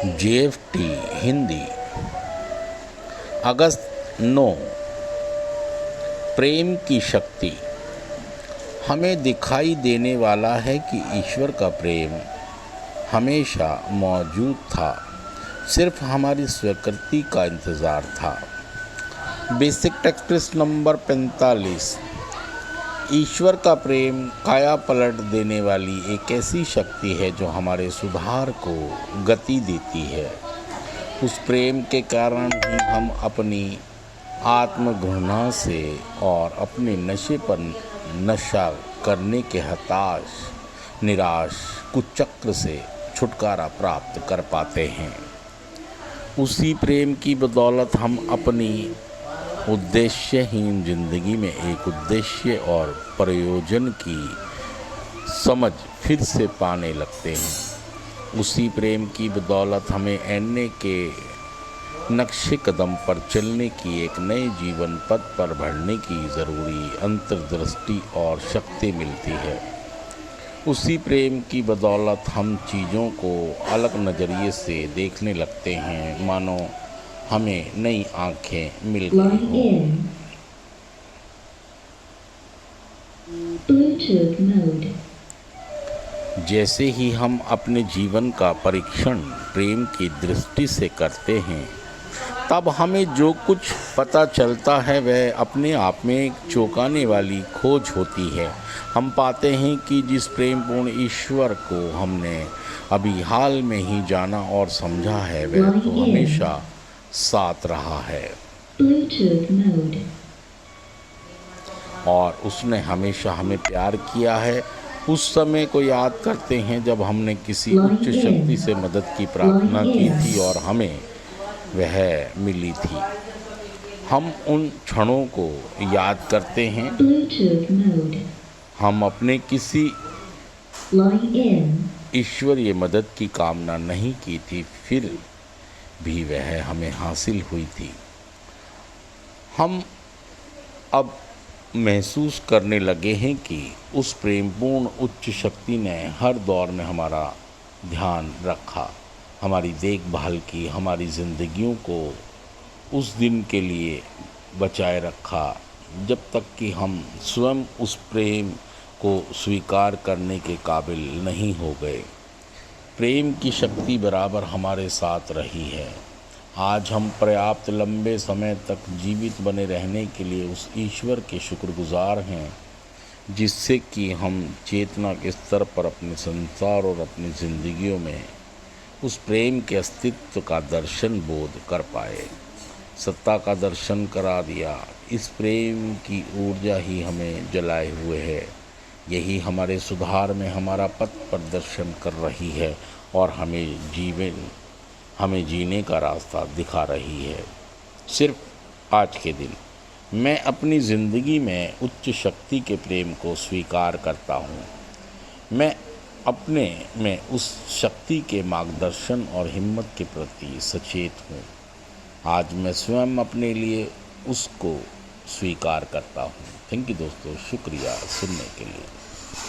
JFT Hindi अगस्त 9। प्रेम की शक्ति। हमें दिखाई देने वाला है कि ईश्वर का प्रेम हमेशा मौजूद था, सिर्फ हमारी स्वीकृति का इंतज़ार था। Basic text number 45। ईश्वर का प्रेम काया पलट देने वाली एक ऐसी शक्ति है जो हमारे सुधार को गति देती है। उस प्रेम के कारण ही हम अपनी आत्मघृणा से और अपने नशे पर नशा करने के हताश निराश कुचक्र से छुटकारा प्राप्त कर पाते हैं। उसी प्रेम की बदौलत हम अपनी उद्देश्यहीन जिंदगी में एक उद्देश्य और प्रयोजन की समझ फिर से पाने लगते हैं। उसी प्रेम की बदौलत हमें ऐने के नक्शे कदम पर चलने की एक नए जीवन पथ पर बढ़ने की ज़रूरी अंतर्दृष्टि और शक्ति मिलती है। उसी प्रेम की बदौलत हम चीज़ों को अलग नज़रिए से देखने लगते हैं, मानो हमें नई आँखें मिल गई हों। जैसे ही हम अपने जीवन का परीक्षण प्रेम की दृष्टि से करते हैं, तब हमें जो कुछ पता चलता है वह अपने आप में एक चौंकाने वाली खोज होती है। हम पाते हैं कि जिस प्रेमपूर्ण ईश्वर को हमने अभी हाल में ही जाना और समझा है, वह तो हमेशा साथ रहा है और उसने हमेशा हमें प्यार किया है। उस समय को याद करते हैं जब हमने किसी उच्च शक्ति से मदद की प्रार्थना की थी और हमें वह मिली थी। हम उन क्षणों को याद करते हैं। हम अपने किसी ईश्वरीय मदद की कामना नहीं की थी, फिर भी वह हमें हासिल हुई थी। हम अब महसूस करने लगे हैं कि उस प्रेमपूर्ण उच्च शक्ति ने हर दौर में हमारा ध्यान रखा, हमारी देखभाल की, हमारी ज़िंदगियों को उस दिन के लिए बचाए रखा जब तक कि हम स्वयं उस प्रेम को स्वीकार करने के काबिल नहीं हो गए। प्रेम की शक्ति बराबर हमारे साथ रही है। आज हम पर्याप्त लंबे समय तक जीवित बने रहने के लिए उस ईश्वर के शुक्रगुजार हैं, जिससे कि हम चेतना के स्तर पर अपने संसार और अपनी ज़िंदगियों में उस प्रेम के अस्तित्व का दर्शन बोध कर पाए, सत्ता का दर्शन करा दिया। इस प्रेम की ऊर्जा ही हमें जलाए हुए है, यही हमारे सुधार में हमारा पथ प्रदर्शन कर रही है और हमें जीने का रास्ता दिखा रही है। सिर्फ आज के दिन मैं अपनी ज़िंदगी में उच्च शक्ति के प्रेम को स्वीकार करता हूँ। मैं अपने में उस शक्ति के मार्गदर्शन और हिम्मत के प्रति सचेत हूँ। आज मैं स्वयं अपने लिए उसको स्वीकार करता हूँ। थैंक यू दोस्तों, शुक्रिया सुनने के लिए।